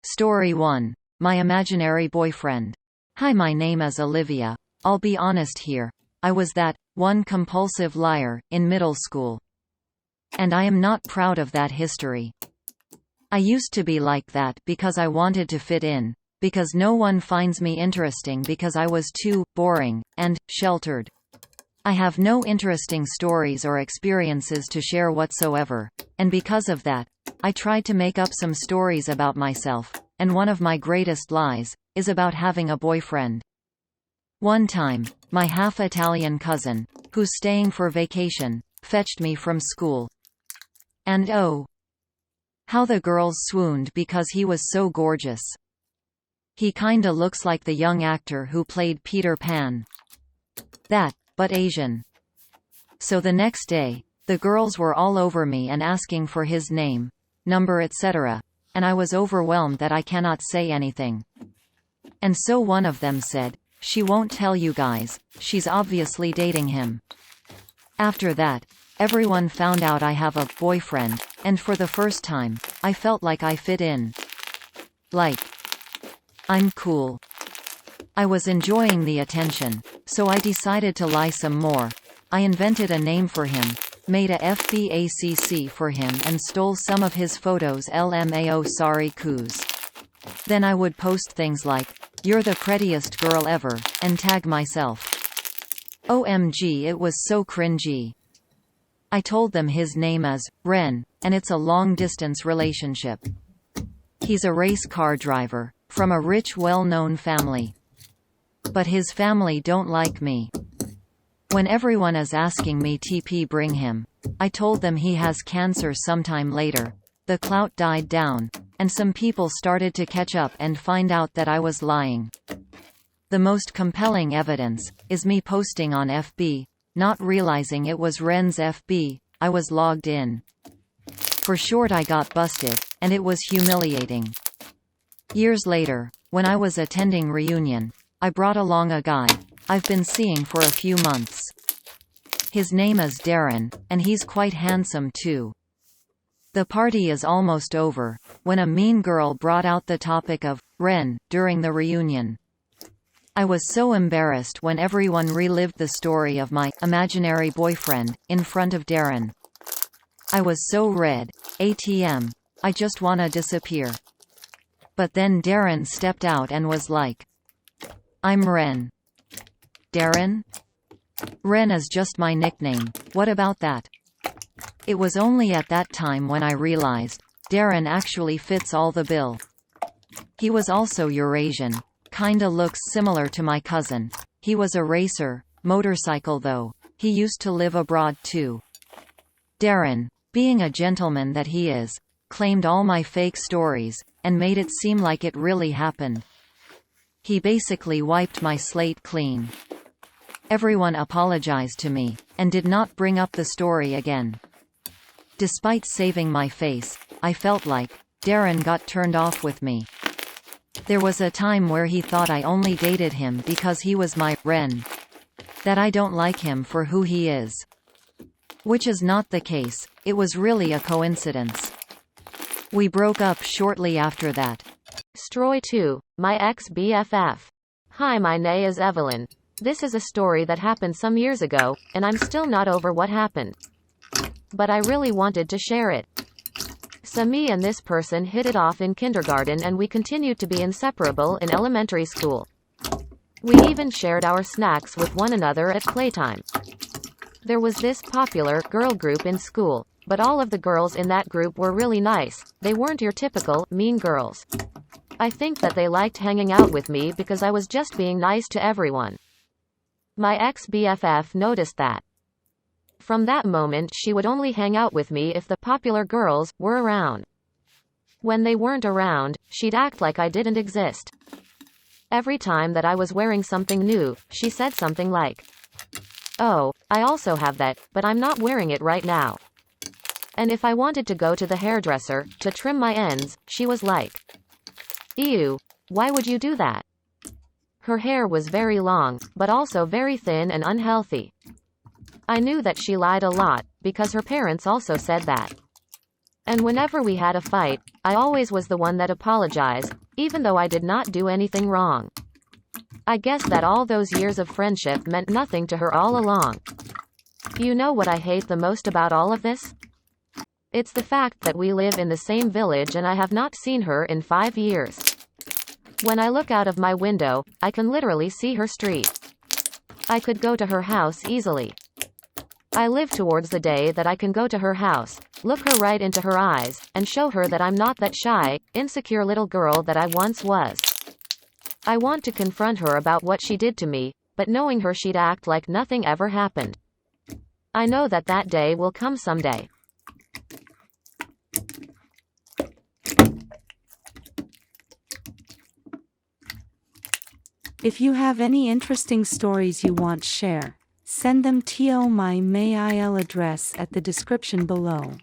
Story 1. My imaginary boyfriend. Hi, my name is Olivia. I'll be honest here. I was that one compulsive liar in middle school. And I am not proud of that history. I used to be like that because I wanted to fit in, because no one finds me interesting because I was too boring and sheltered. I have no interesting stories or experiences to share whatsoever, and because of that, I tried to make up some stories about myself, and one of my greatest lies is about having a boyfriend. One time, my half-Italian cousin, who's staying for vacation, fetched me from school. And oh, how the girls swooned because he was so gorgeous. He kinda looks like the young actor who played Peter Pan. That, but Asian. So the next day, the girls were all over me and asking for his name, number, etc., and I was overwhelmed that I cannot say anything. And so one of them said, "She won't tell you guys, she's obviously dating him." After that, everyone found out I have a boyfriend, and for the first time, I felt like I fit in. Like, I'm cool. I was enjoying the attention, so I decided to lie some more. I invented a name for him, made a FBACC for him and stole some of his photos LMAO sorry coos. Then I would post things like, "You're the prettiest girl ever," and tag myself. OMG, it was so cringy. I told them his name is Ren, and it's a long-distance relationship. He's a race car driver, from a rich well-known family. But his family don't like me. When everyone is asking me TP bring him, I told them he has cancer sometime later. The clout died down, and some people started to catch up and find out that I was lying. The most compelling evidence is me posting on FB, not realizing it was Ren's FB. I was logged in. For short, I got busted, and it was humiliating. Years later, when I was attending reunion, I brought along a guy I've been seeing for a few months. His name is Darren, and he's quite handsome too. The party is almost over, when a mean girl brought out the topic of Ren during the reunion. I was so embarrassed when everyone relived the story of my imaginary boyfriend in front of Darren. I was so red, ATM, I just wanna disappear. But then Darren stepped out and was like, "I'm Ren." Darren? Ren is just my nickname, what about that? It was only at that time when I realized, Darren actually fits all the bill. He was also Eurasian, kinda looks similar to my cousin. He was a racer, motorcycle though, he used to live abroad too. Darren, being a gentleman that he is, claimed all my fake stories, and made it seem like it really happened. He basically wiped my slate clean. Everyone apologized to me, and did not bring up the story again. Despite saving my face, I felt like Darren got turned off with me. There was a time where he thought I only dated him because he was my Ren. That I don't like him for who he is. Which is not the case, it was really a coincidence. We broke up shortly after that. Story 2. My ex-BFF. Hi, my name is Evelyn. This is a story that happened some years ago, and I'm still not over what happened. But I really wanted to share it. So me and this person hit it off in kindergarten, and we continued to be inseparable in elementary school. We even shared our snacks with one another at playtime. There was this popular girl group in school, but all of the girls in that group were really nice. They weren't your typical mean girls. I think that they liked hanging out with me because I was just being nice to everyone. My ex-BFF noticed that. From that moment, she would only hang out with me if the popular girls were around. When they weren't around, she'd act like I didn't exist. Every time that I was wearing something new, she said something like, "Oh, I also have that, but I'm not wearing it right now." And if I wanted to go to the hairdresser to trim my ends, she was like, "Ew, why would you do that?" Her hair was very long, but also very thin and unhealthy. I knew that she lied a lot, because her parents also said that. And whenever we had a fight, I always was the one that apologized, even though I did not do anything wrong. I guess that all those years of friendship meant nothing to her all along. You know what I hate the most about all of this? It's the fact that we live in the same village and I have not seen her in 5 years. When I look out of my window, I can literally see her street. I could go to her house easily. I live towards the day that I can go to her house, look her right into her eyes, and show her that I'm not that shy, insecure little girl that I once was. I want to confront her about what she did to me, but knowing her she'd act like nothing ever happened. I know that that day will come someday. If you have any interesting stories you want to share, send them to my mail address at the description below.